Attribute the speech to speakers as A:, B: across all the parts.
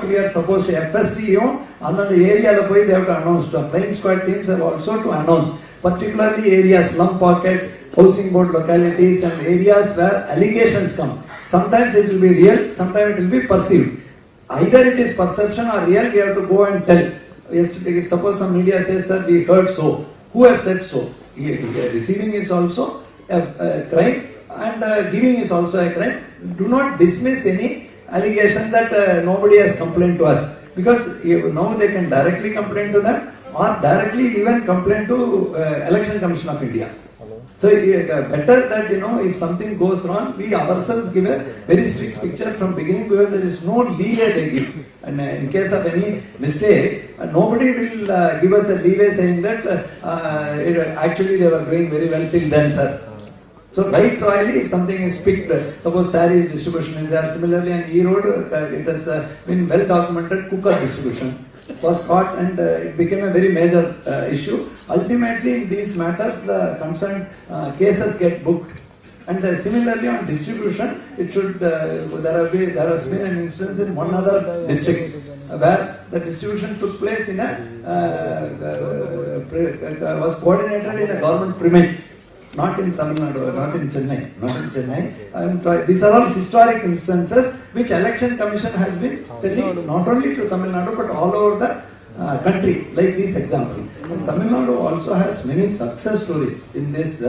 A: we are supposed to FSD and then the area they have to announce. The flying squad teams have also to announce, particularly areas, slum pockets, housing board localities and areas where allegations come. Sometimes it will be real, sometimes it will be perceived. Either it is perception or real, we have to go and tell. Yesterday, suppose some media says, sir, we heard so. Who has said so? Receiving is also a crime and giving is also a crime. Do not dismiss any allegation that nobody has complained to us, because now they can directly complain to them or directly even complain to Election Commission of India. So better that if something goes wrong, we ourselves give a very strict picture from beginning, because there is no leeway they give. And in case of any mistake, nobody will give us a leeway saying that actually they were doing very well till then, sir. So right royally, if something is picked, suppose saree distribution is there. Similarly, in E-Road, it has been well documented, cooker distribution was caught and it became a very major issue. Ultimately, in these matters, the concerned cases get booked. And similarly, on distribution, it should there has been an instance in one other district where the distribution took place in was coordinated in a government premise. Not in Tamil Nadu, not in Chennai. These are all historic instances which Election Commission has been telling not only to Tamil Nadu but all over the country, like this example. And Tamil Nadu also has many success stories in this.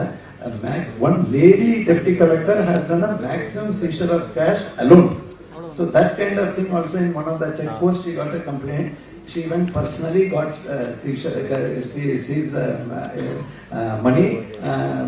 A: One lady deputy collector has done a maximum seizure of cash alone. So that kind of thing also in one of the checkposts, she got a complaint. She even personally got seized money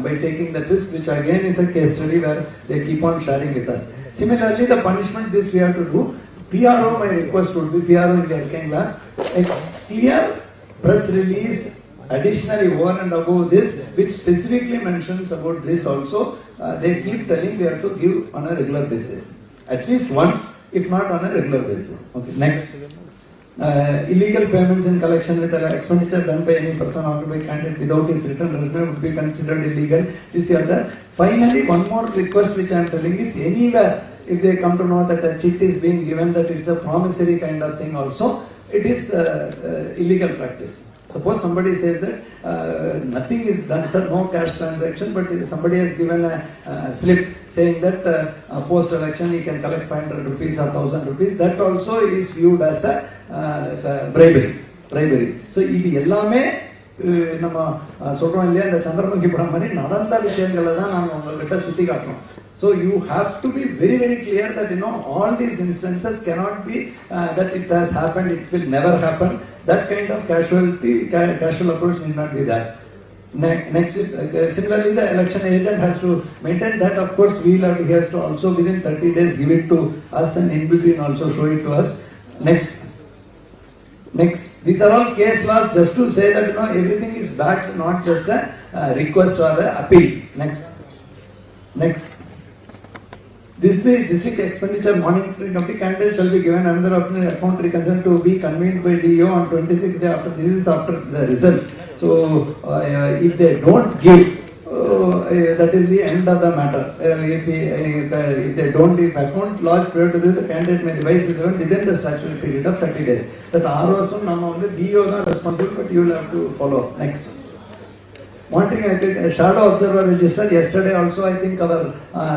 A: by taking the risk, which again is a case study where they keep on sharing with us. Similarly, the punishment this we have to do. PRO, my request would be, PRO in Kerala, a clear press release additionally over and above this, which specifically mentions about this also. They keep telling we have to give on a regular basis. At least once, if not on a regular basis. Okay, next. Illegal payments in collection with expenditure done by any person or by candidate without his written resume would be considered illegal. This is the. Finally, one more request which I am telling is, anywhere if they come to know that a cheat is being given, that it's a promissory kind of thing also, it is illegal practice. Suppose somebody says that nothing is done, sir, no cash transaction, but somebody has given a slip saying that post-election he can collect 500 rupees or 1000 rupees, that also is viewed as a bribery. So, இது எல்லாமே நம்ம சொல்றோம் இல்லையா, இந்த சந்திரமுகி படம் மாதிரி நடந்த விஷயங்களை தான் நாங்கள் உங்கள்கிட்ட சுத்தி காட்டுறோம். So you have to be very, very clear that all these instances cannot be that it has happened, it will never happen. That kind of casual approach need not be there. Next, similarly, the election agent has to maintain that. Of course, he has to also within 30 days give it to us, and in between also show it to us. Next. These are all case laws, just to say that everything is backed, not just a request or an appeal. Next. This is the district expenditure monitoring committee. Candidates shall be given another opportunity account reconciliation to be convened by DO on 26th day after. This is after the result. So if they don't give, that is the end of the matter. If they don't, if account lodged prior to this, the candidate may revise his account within the statutory period of 30 days. That ROs on the DO are responsible, but you will have to follow. Next. Monitoring, I think, a shadow observer register. Yesterday also, I think our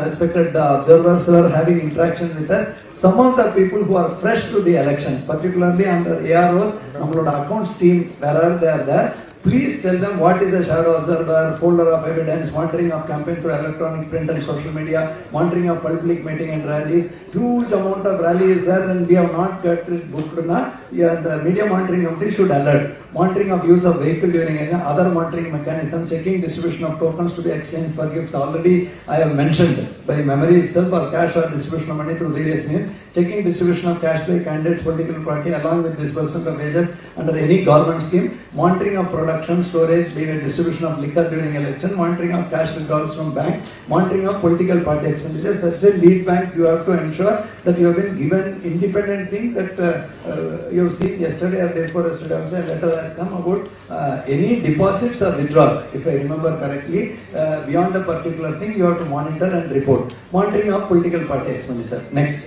A: respected observers were having interaction with us. Some of the people who are fresh to the election, particularly under AROs, our accounts team, wherever they are there, please tell them what is a shadow observer, folder of evidence, monitoring of campaign through electronic, print and social media, monitoring of public meeting and rallies. Huge amount of rallies there, and we have not got it booked. The media monitoring committee should alert. Monitoring of use of vehicle during other monitoring mechanism, checking distribution of tokens to be exchanged for gifts. Already I have mentioned by memory itself, or cash or distribution of money through various means. Checking distribution of cash by candidates, political party, along with disbursement of wages under any government scheme. Monitoring of production, storage, distribution of liquor during election. Monitoring of cash withdrawals from bank. Monitoring of political party expenditures. Such a lead bank, you have to ensure that you have been given independent thing that you have seen yesterday or day before yesterday also a letter has come about any deposits or withdrawal. If I remember correctly, beyond a particular thing, you have to monitor and report. Monitoring of political party expenditure. Next.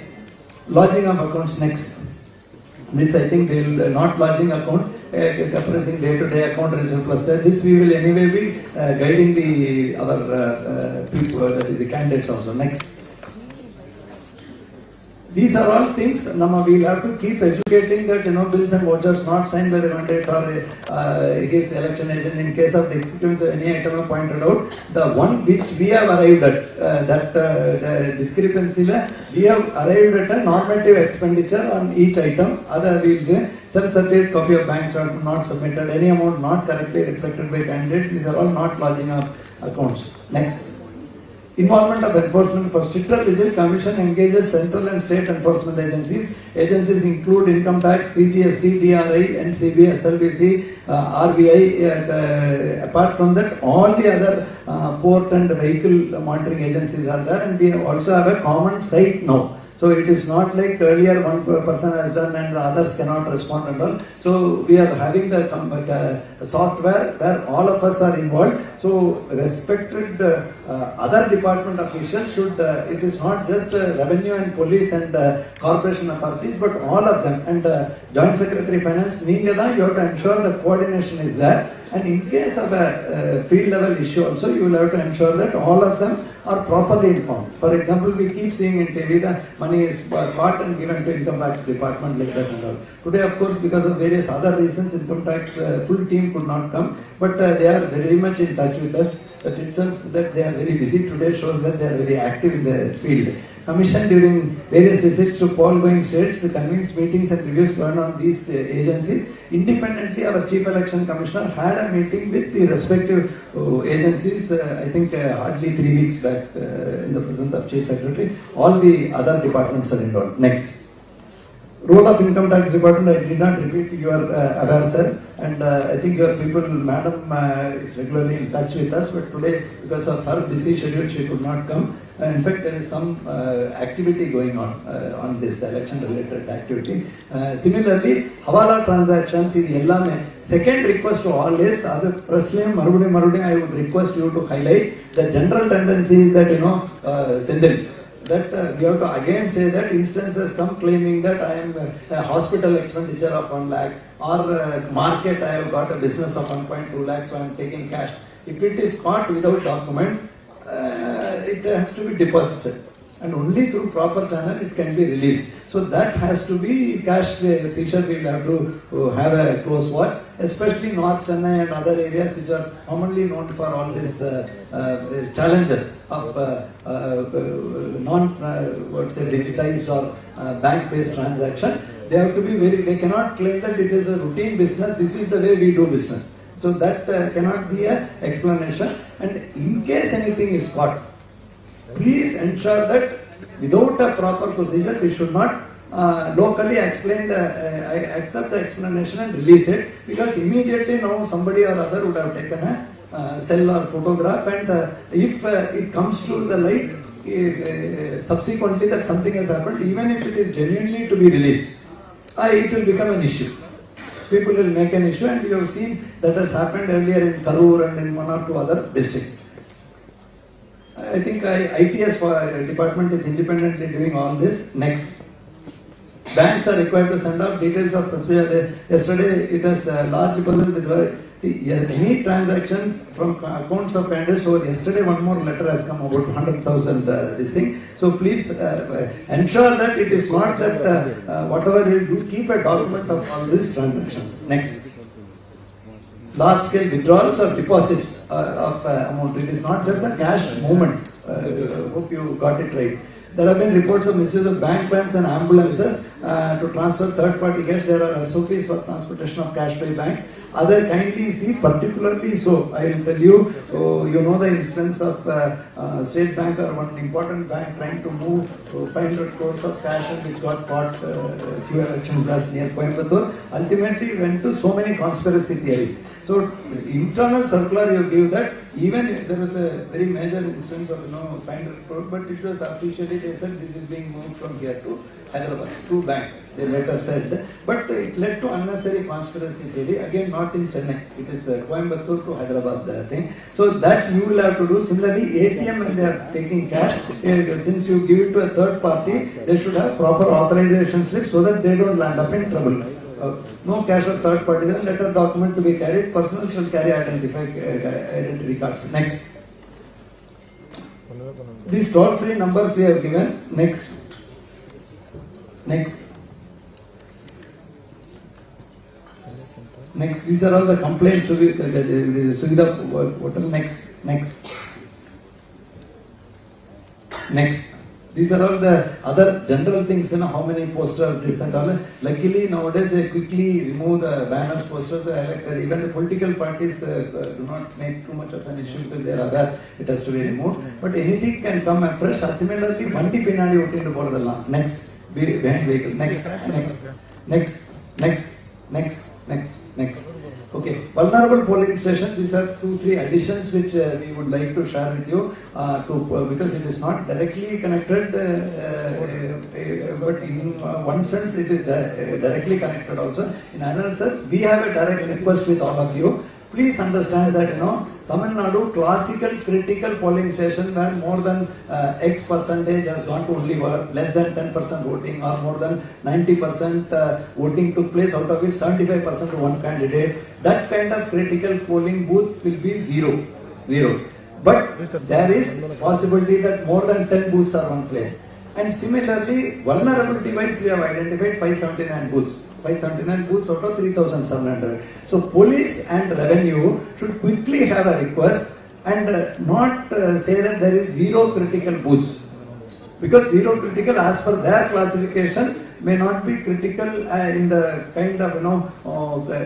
A: Lodging of accounts. Next. This I think they will not lodging account, compressing day-to-day account reserve cluster. This we will anyway be guiding the our people, that is the candidates also. Next. These are all things we will have to keep educating that bills and vouchers not signed by the mandate or his election agent. In case of the executions, any item pointed out, the one which we have arrived at, that discrepancy, we have arrived at a normative expenditure on each item. Other will do self-certificate copy of bank statement not submitted, any amount not correctly reflected by candidate. These are all not lodging of accounts. Next. Involvement of enforcement. For stricter vigil, Commission engages central and state enforcement agencies. Agencies include income tax, CGST, DRI, NCB, SLBC, RBI. Apart from that, all the other port and vehicle monitoring agencies are there, and we also have a common site now. So it is not like earlier one person has done and the others cannot respond and all. So we are having the software where all of us are involved. So respected other department officials should, it is not just revenue and police and corporation authorities, but all of them. And Joint Secretary Finance, you have to ensure the coordination is there. And in case of a field level issue also, you will have to ensure that all of them are properly informed. For example, we keep seeing in TV that money is caught and given to income tax department like that and all. Today, of course, because of various other reasons, income tax full team could not come, but they are very much in touch with us. That itself, that they are very busy today shows that they are very active in the field. Commission during various visits to poll-going states, convenes meetings and reviews going on these agencies. Independently, our Chief Election Commissioner had a meeting with the respective agencies, I think hardly 3 weeks back in the presence of Chief Secretary. All the other departments are involved. Next. Role of Income Tax Department, I did not repeat, you are aware, sir, and I think your people, madam is regularly in touch with us, but today, because of her busy schedule, she could not come. In fact, there is some activity going on this election-related activity. Similarly, Hawala transactions is Yellame. Second request to all is, Presley, Marudi, I would request you to highlight the general tendency is that, Sindhil. That we have to again say that instances come claiming that I am a hospital expenditure of 1 lakh or market I have got a business of 1.2 lakh, so I am taking cash. If it is caught without document, it has to be deposited, and only through proper channel it can be released. So that has to be cash seizure. We will have to have a close watch, especially North Chennai and other areas which are commonly known for all these challenges of digitized or bank-based transaction. They have to be they cannot claim that it is a routine business. This is the way we do business. So that cannot be an explanation. And in case anything is caught, please ensure that without a proper procedure, we should not locally explain accept the explanation and release it, because immediately now somebody or other would have taken a cell or photograph, and if it comes to the light subsequently that something has happened, even if it is genuinely to be released, it will become an issue. People will make an issue, and you have seen that has happened earlier in Karur and in 1 or 2 other districts. I think ITS department is independently doing all this. Next. Banks are required to send out details of suspicion. Yesterday it was a large puzzle with any transaction from accounts of candidates. So yesterday one more letter has come about 100,000 this thing. So please ensure that it is not that whatever you do, keep a document of all these transactions. Next. Large scale withdrawals or deposits of amount. It is not just the cash movement. Hope you got it right. There have been reports of misuse of bank vans and ambulances to transfer third-party cash. There are SOPs for transportation of cash by banks. Other kindly see, particularly so, I will tell you, you know the instance of State Bank or one important bank trying to move 500 crores of cash, and which got caught few elections last near Coimbatore. Ultimately went to so many conspiracy theories. So internal circular you give that, even if there was a very major instance of 500 crores, but it was officially they said this is being moved from here to Hyderabad, 2 banks. they later said. But it led to unnecessary conspiracy theory. Again, not in Chennai. It is Coimbatore to Hyderabad thing. So that you will have to do. Similarly, ATM when they are taking cash, since you give it to a third party, they should have proper authorization slip so that they don't land up in trouble. No cash of third party, then letter document to be carried. Personal shall carry identity cards. Next. These toll-free numbers we have given. Next. Next. Next. These are all the complaints. Sugidha, what else? Next. Next. These are all the other general things, how many posters, this and all. Luckily, nowadays they quickly remove the banners, posters. Even the political parties do not make too much of an issue because they are aware it has to be removed. But anything can come afresh. Similarly, Mandi Pinadi Otin to Bordala. Next. Behind vehicle. Next. Okay, vulnerable polling stations. These are 2-3 additions which we would like to share with you because it is not directly connected, but in one sense it is directly connected also. In another sense, we have a direct request with all of you. Please understand that Tamil Nadu classical critical polling station where more than X percentage has gone to only less than 10% voting or more than 90% voting took place, out of which 75% to one candidate. That kind of critical polling booth will be zero. But there is possibility that more than 10 booths are one place. And similarly, vulnerability wise we have identified 579 booths. 579 booths out of 3,700. So police and revenue should quickly have a request and not say that there is zero critical booths. Because zero critical as per their classification may not be critical in the kind of,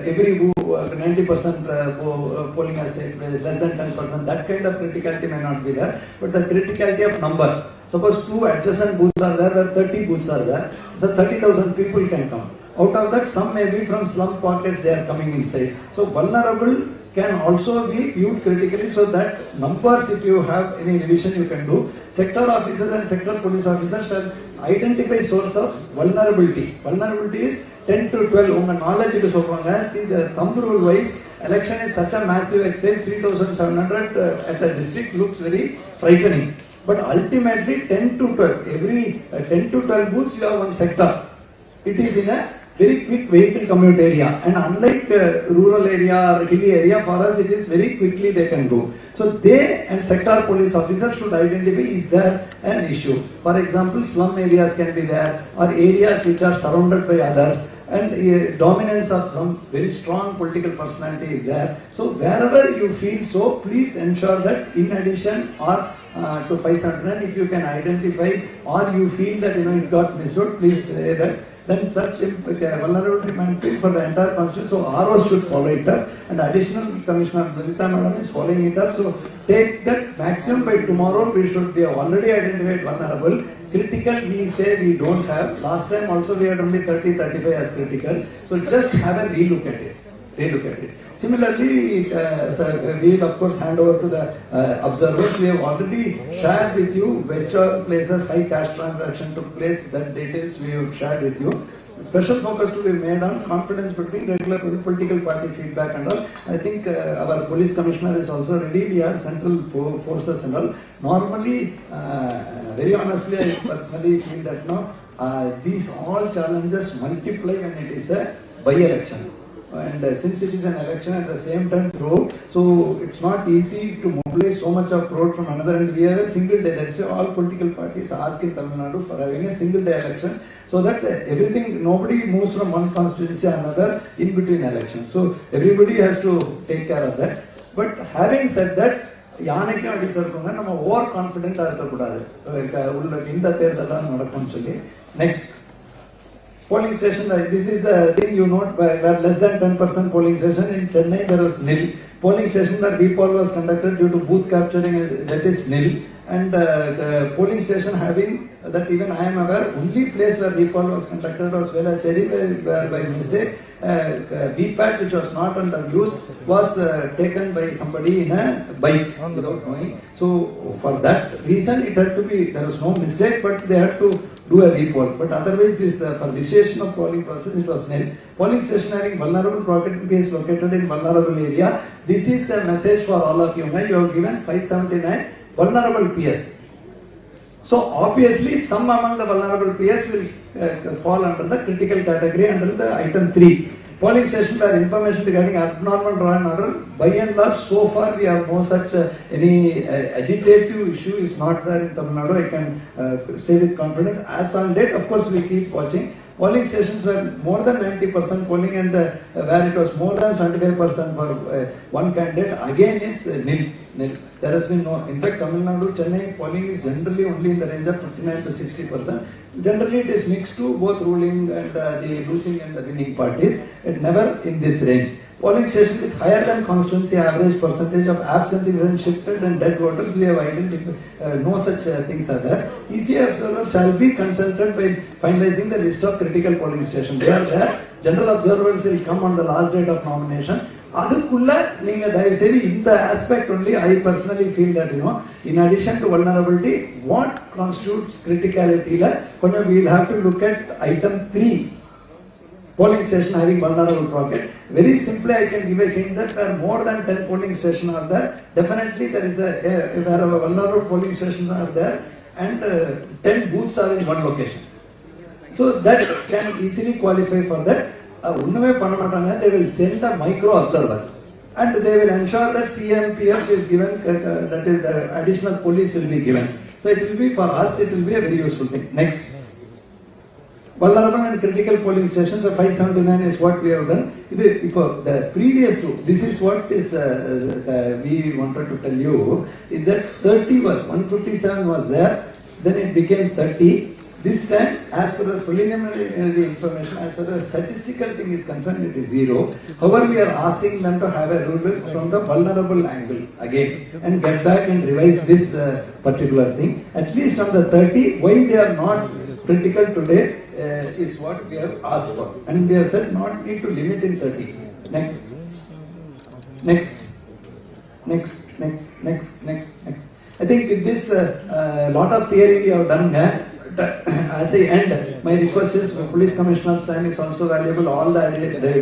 A: every 90% polling has taken place, less than 10%, that kind of criticality may not be there. But the criticality of number, suppose 2 adjacent booths are there where 30 booths are there, so 30,000 people can come. Out of that, some may be from slum pockets, they are coming inside. So vulnerable can also be viewed critically, so that numbers, if you have any revision you can do. Sector officers and sector police officers shall identify source of vulnerability. Vulnerability is 10 to 12. Unga knowledge is so. See, the thumb rule wise, election is such a massive exercise, 3,700 at a district looks very frightening. But ultimately 10 to 12, every 10 to 12 booths you have one sector. It is in a very quick vehicle commute area, and unlike rural area or hilly area, for us it is very quickly they can go. So they and sector police officers should identify is there an issue. For example, slum areas can be there or areas which are surrounded by others, and dominance of some very strong political personality is there. So wherever you feel so, please ensure that in addition or to 500, if you can identify or you feel that it got missed out, please say that. Then such vulnerability might be for the entire constituency. So ROs should follow it up, and additional Commissioner Lalitha Madam is following it up. So take that maximum by tomorrow. We should be already identified vulnerable. Critical we say we don't have. Last time also we had only 30-35 as critical. So just have a relook at it. Similarly, we will of course hand over to the observers. We have already shared with you which places high cash transaction took place. That details we have shared with you. Special focus to be made on confidence between regular political party feedback and all. I think our police commissioner is also ready. We have central forces and all. Normally, very honestly, I personally feel that these all challenges multiply when it is a by-election. And since it is an election at the same time throughout, so it's not easy to mobilize so much of crowd from another end. We have a single day. That's why all political parties ask in Tamil Nadu for having a single day election, so that everything, nobody moves from one constituency to another in between elections. So everybody has to take care of that. But having said that, யானைக்கும் அடி சறுக்குங்க, நம்ம over கான்ஃபிடென்ட்டா இருக்கக்கூடாது. இந்த தேர்தலாம் நடக்கும்னு சொல்லி. Next. Polling station, this is the thing you note, where less than 10% polling station. In Chennai there was nil. Polling station where recall was conducted due to booth capturing, that is nil. And the polling station having, that even I am aware, only place where recall was conducted was Velachery, where by mistake VPAT, which was not under use, was taken by somebody in a bike without knowing. So for that reason it had to be, there was no mistake, but they had to do a repoll. But otherwise, this for vitiation of polling process, it was nil. Polling station having vulnerable property is located in vulnerable area. This is a message for all of you. You have given 579 vulnerable PS. So obviously, some among the vulnerable PS will fall under the critical category under the item 3. Polling stations where information regarding abnormal law and order, by and large, so far we have no such any agitative issue is not there in Tamil Nadu. I can say with confidence. As on date, of course, we keep watching. Polling stations were more than 90% polling and where it was more than 75% for one candidate, again is nil. There has been no, in fact, Tamil Nadu, Chennai polling is generally only in the range of 59 to 60%. Generally it is mixed to both ruling and the losing and the winning parties. It never in this range. Polling stations with higher than constituency average percentage of absenteeism, shifted and dead voters, we have identified no such things are there. EC observers shall be consulted by finalizing the list of critical polling stations. They are there. General observers will come on the last date of nomination. அதுக்குள்ள நீங்க தயவு செய்து இந்த aspect only I personally feel that in addition to vulnerability, what constitutes criticality la konjam we will have to look at item 3, polling station having vulnerable pocket. Very simply I can give a hint that where more than 10 polling stations are there, definitely there is a where vulnerable polling stations are there and 10 booths are in one location. So that can easily qualify for that. They will send a micro observer and they will ensure that CMPF is given, that is the additional police will be given. So it will be for us, it will be a very useful thing. Next. Vulnerable and critical polling stations, 579 is what we have done. The previous two, this is what is we wanted to tell you, is that 30 was, 157 was there, then it became 30. This time, as per the preliminary information, as far as the statistical thing is concerned, it is 0. However, we are asking them to have a rule from the vulnerable angle again and get back and revise this particular thing. At least on the 30, why they are not critical today is what we have asked for. And we have said not need to limit in 30. Next. I think with this lot of theory we have done. As I end, my request is police commissioner's time is also valuable. All the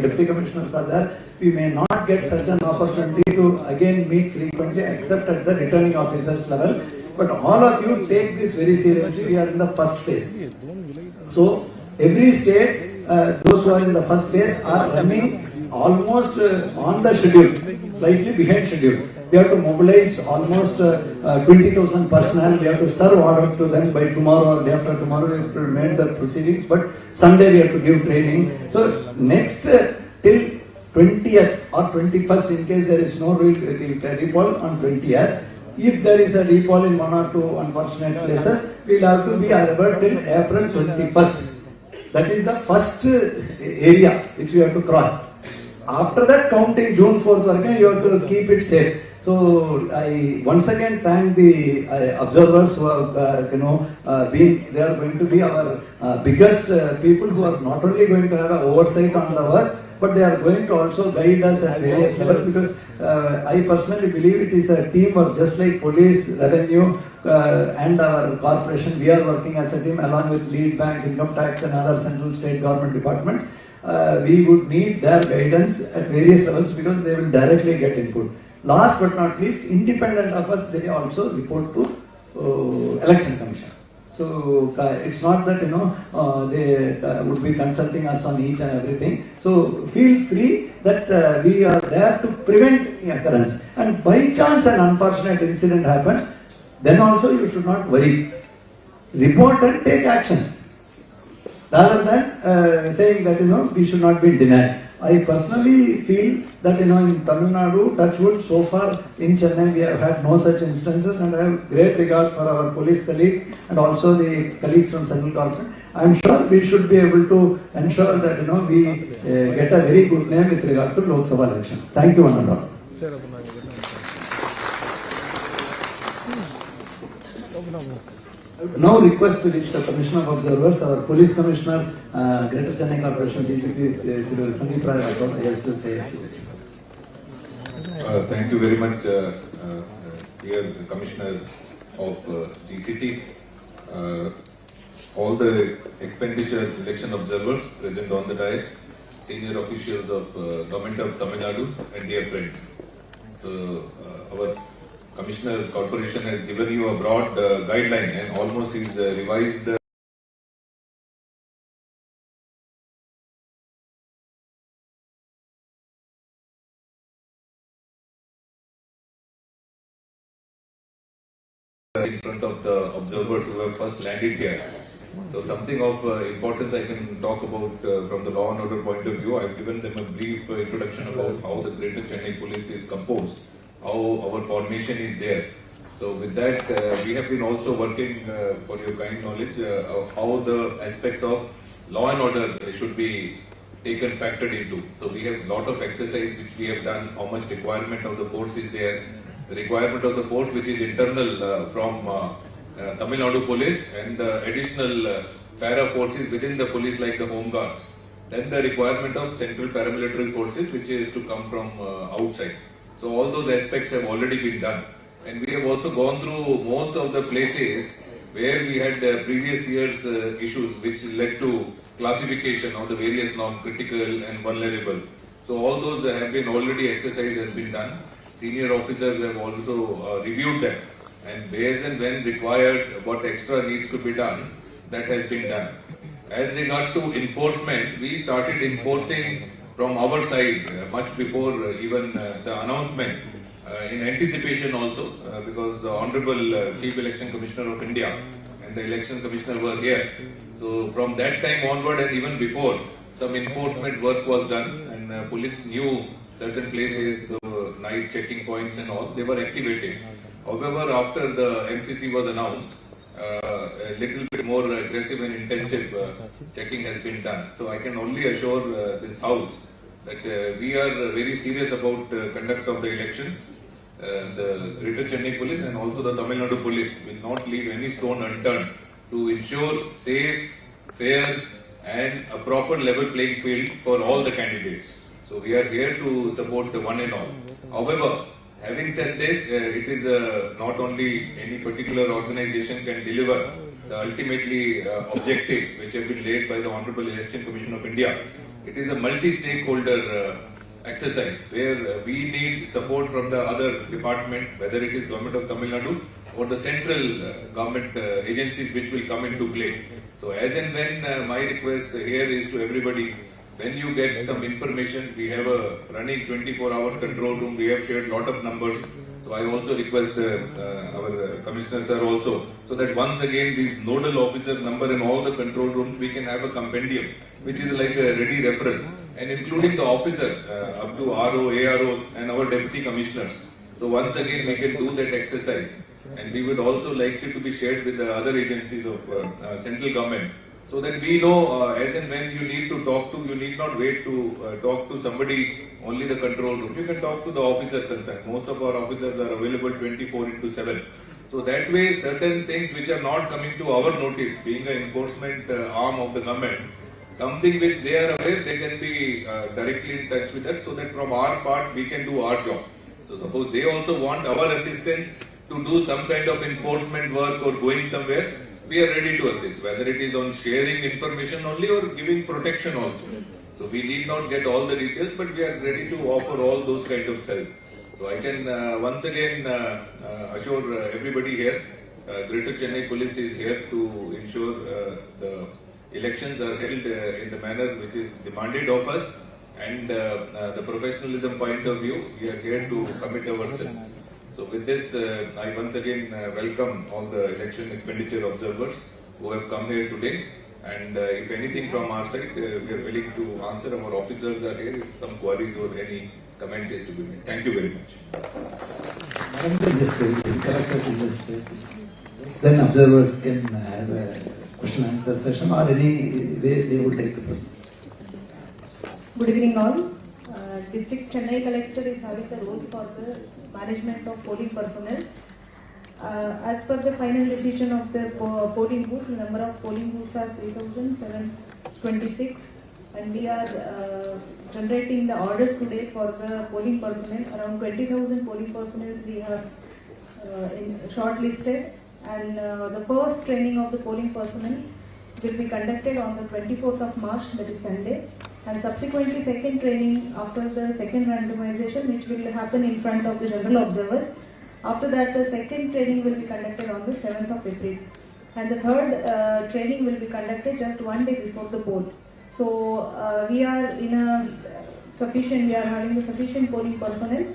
A: deputy commissioners are there. We may not get such an opportunity to again meet frequently except at the returning officers level. But all of you take this very seriously. We are in the first phase. So every state, those who are in the first phase are running almost on the schedule, slightly behind schedule. We have to mobilize almost 20,000 personnel. We have to serve order to them by tomorrow or day after tomorrow. We have to make the proceedings. But Sunday we have to give training. So next till 20th or 21st, in case there is no recall on 20th. If there is a recall in one or two unfortunate places, we will have to be alert till April 21st. That is the first area which we have to cross. After that, counting June 4th, you have to keep it safe. So I once again thank the observers who have been. They are going to be our biggest people who are not only going to have an oversight on the work, but they are going to also guide us at various levels. Because I personally believe it is a teamwork, just like police, revenue, and our corporation. We are working as a team along with lead bank, income tax, and other central state government departments. We would need their guidance at various levels because they will directly get input. Last but not least, independent of us, they also report to election commission. So it's not that they would be consulting us on each and everything. So feel free that we are there to prevent occurrence. And by chance an unfortunate incident happens, then also you should not worry. Report and take action. Rather than saying that we should not be denied. I personally feel that in Tamil Nadu, touch wood, so far in Chennai we have had no such instances, and I have great regard for our police colleagues and also the colleagues from central government. I am sure we should be able to ensure that we get a very good name with regard to Lok Sabha election. Thank you, one and all. Now request to reach the Commissioner of Observers, our Police Commissioner, Greater Chennai Corporation, DGP, Sandeep Rai Rathod, has to say.
B: Thank you very much, dear Commissioner of GCC. all the expenditure election observers present on the dais, senior officials of Government of Tamil Nadu and dear friends. So our Commissioner Corporation has given you a broad guideline and almost is revised in front of the observers who have first landed here. So something of importance I can talk about from the law and order point of view. I have given them a brief introduction about how the Greater Chennai Police is composed, how our formation is there. So with that, we have been also working, for your kind knowledge, of how the aspect of law and order should be taken, factored into. So we have a lot of exercise which we have done, how much requirement of the force is there, the requirement of the force which is internal from Tamil Nadu Police and additional para forces within the police like the Home Guards. Then the requirement of central paramilitary forces which is to come from outside. So all those aspects have already been done. And we have also gone through most of the places where we had previous years issues which led to classification of the various non-critical and vulnerable. So all those have been already exercised, has been done. Senior officers have also reviewed them, and where and when required, what extra needs to be done, that has been done. As regard to enforcement, we started enforcing from our side much before even the announcement, in anticipation also, because the Honorable Chief Election Commissioner of India and the Election Commissioner were here. So from that time onward and even before, some enforcement work was done, and police knew certain places, night checking points and all, they were activated. However, after the MCC was announced, a little bit more aggressive and intensive checking has been done. So I can only assure this House that we are very serious about conduct of the elections. The Greater Chennai Police and also the Tamil Nadu Police will not leave any stone unturned to ensure safe, fair and a proper level playing field for all the candidates. So we are here to support the one and all. However, having said this, it is not only any particular organization can deliver the ultimately objectives which have been laid by the Honorable Election Commission of India. It is a multi-stakeholder exercise where we need support from the other departments, whether it is Government of Tamil Nadu or the central government agencies which will come into play. So as and when my request here is to everybody, when you get some information, we have a running 24-hour control room. We have shared lot of numbers. So I also request our Commissioner sir also, so that once again these nodal officers number in all the control rooms, we can have a compendium, which is like a ready referral, and including the officers up to RO, AROs and our deputy commissioners. So once again we can do that exercise, and we would also like it to be shared with the other agencies of central government, so that we know as and when you need to talk to, you need not wait to talk to somebody, only the control room. You can talk to the officer concerned. Most of our officers are available 24/7. So that way, certain things which are not coming to our notice, being an enforcement arm of the government, something which they are aware, they can be directly in touch with us, so that from our part, we can do our job. So suppose they also want our assistance to do some kind of enforcement work or going somewhere, we are ready to assist, whether it is on sharing information only or giving protection also. So we need not get all the details, but we are ready to offer all those kind of help. So I can once again assure everybody here, Greater Chennai Police is here to ensure the elections are held in the manner which is demanded of us, and the professionalism point of view, we are here to commit ourselves. So with this, I once again welcome all the election expenditure observers who have come here today. And if anything from our side, we are willing to answer. Our officers are here if some queries or any comment is to be made. Thank you very much.
A: Then observers can have a question and answer session, or any way they would take the question.
C: Good evening all. District Chennai Collector is having the role for the management of polling personnel. As per the final decision of the polling booths, the number of polling booths are 3,726, and we are generating the orders today for the polling personnel. Around 20,000 polling personnel we have shortlisted, and the first training of the polling personnel will be conducted on the 24th of March, that is Sunday, and subsequently second training after the second randomization, which will happen in front of the general observers. After that, the second training will be conducted on the 7th of April, and the third training will be conducted just one day before the poll. So we are in a we are having the sufficient polling personnel,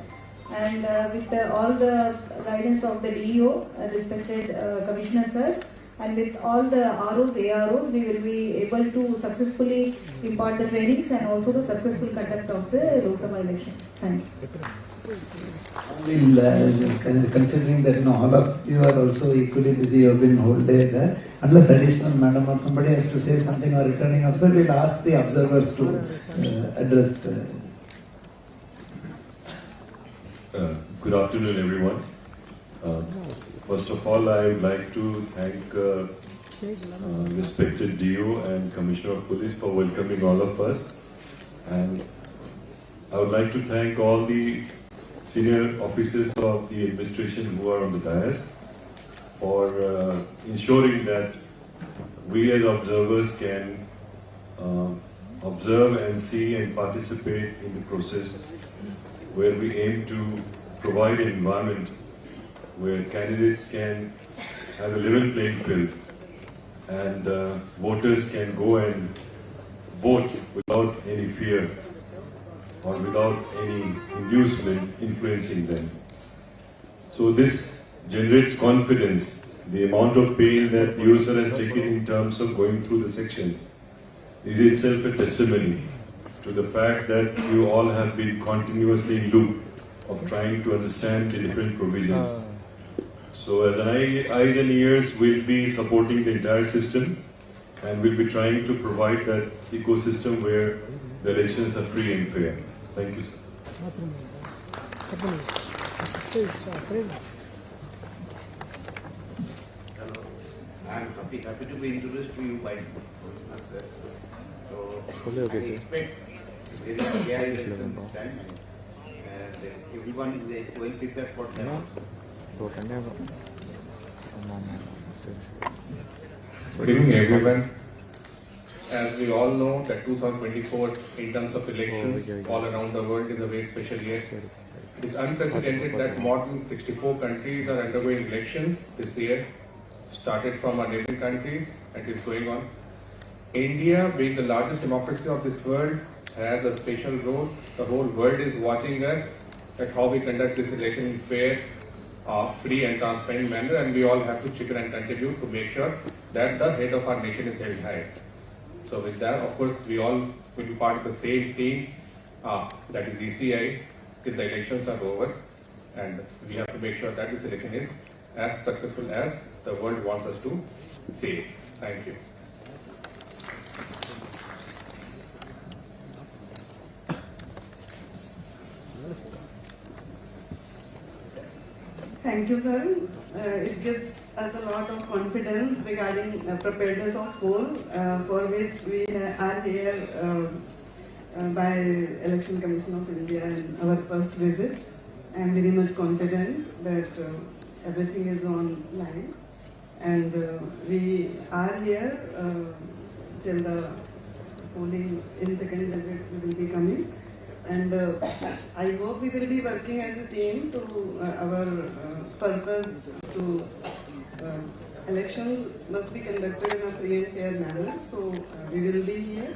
C: and with all the guidance of the DEO, respected Commissioner sirs, and with all the ROs, AROs, we will be able to successfully impart the trainings and also the successful conduct of the Lok Sabha elections. Thank you.
A: Considering that all of you are also equally busy, you have been whole day there. Unless additional madam or somebody has to say something or returning officer, we'll ask the observers to address.
D: Good afternoon, everyone. First of all, I would like to thank respected DO and Commissioner of Police for welcoming all of us. And I would like to thank all the senior officers of the administration who are on the dais for ensuring that we as observers can observe and see and participate in the process where we aim to provide an environment where candidates can have a level playing field and voters can go and vote without any fear or without any inducement influencing them. So this generates confidence. The amount of pain that the user has taken in terms of going through the section is itself a testimony to the fact that you all have been continuously in loop of trying to understand the different provisions. So as an eyes and ears, we'll be supporting the entire system and we'll be trying to provide that ecosystem where the elections are free and fair. Thank you, sir.
E: Hello. I am happy to be introduced to you by Master. So I expect very fair election this time, and everyone is well prepared for that.
F: Good evening, everyone. As we all know, that 2024, in terms of elections all around the world, is a very special year. It is unprecedented that more than 64 countries are undergoing elections this year, started from our neighboring countries and is going on. India, being the largest democracy of this world, has a special role. The whole world is watching us at how we conduct this election in fair, free and transparent manner, and we all have to chip in and contribute to make sure that the head of our nation is held high. So with that, of course, we all will be part of the same team, that is ECI, till the elections are over, and we have to make sure that this election is as successful as the world wants us to see it. Thank you.
G: Thank you, sir. It gives us a lot of confidence regarding preparedness of poll, for which we are here by Election Commission of India in our first visit. I am very much confident that everything is on line, and we are here till the polling in second visit will be coming. And I hope we will be working as a team to our purpose to elections must be conducted in a free and fair manner. So we will be here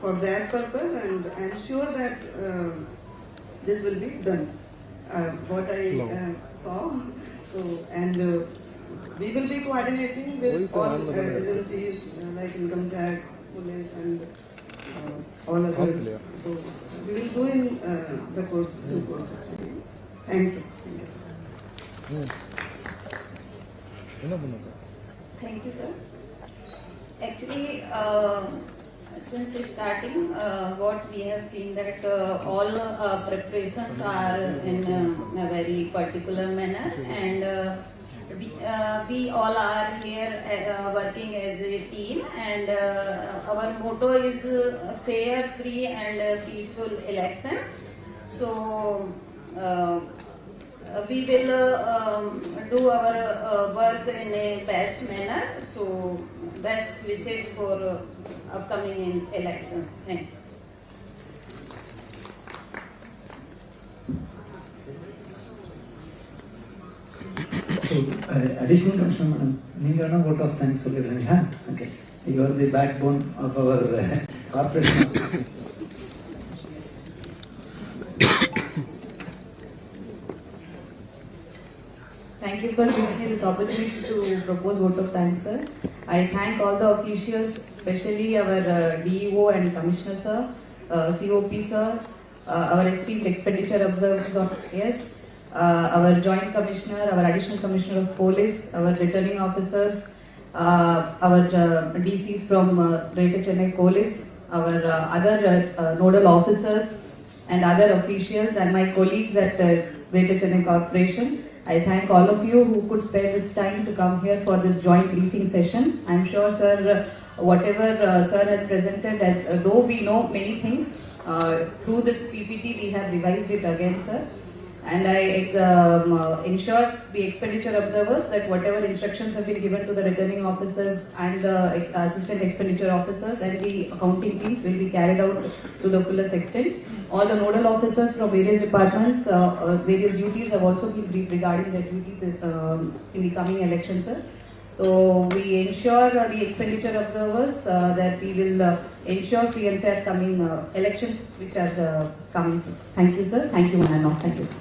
G: for that purpose, and I am sure that this will be done. What I saw, so, and we will be coordinating with all agencies like income tax, police, and all other. So we will do in the course, due course. Thank you.
H: Thank you, sir. Actually, since starting, what we have seen that all preparations are in a very particular manner, and we all are here working as a team, and our motto is fair, free and peaceful election. So we will do our work in a best manner. So, best wishes for upcoming elections. Thanks.
A: Additional Commissioner Madam, you have a vote of thanks. Okay. You are the backbone of our corporation.
C: Thank you for giving me this opportunity to propose vote of thanks, sir. I thank all the officials, especially our DEO and Commissioner, sir, COP, sir, our esteemed expenditure observers of yes, our Joint Commissioner, our Additional Commissioner of Police, our returning officers, our DCs from Greater Chennai Police, our other nodal officers and other officials and my colleagues at Greater Chennai Corporation. I thank all of you who could spare this time to come here for this joint briefing session. I am sure, sir, whatever sir has presented, as though we know many things, through this PPT we have revised it again, sir. And I ensure the expenditure observers that whatever instructions have been given to the returning officers and the assistant expenditure officers and the accounting teams will be carried out to the fullest extent. All the nodal officers from various departments, various duties have also been briefed regarding their duties in the coming elections, sir. So we ensure the expenditure observers that we will ensure free and fair coming elections which are coming. Thank you, sir. Thank you, one and all. Thank you, sir.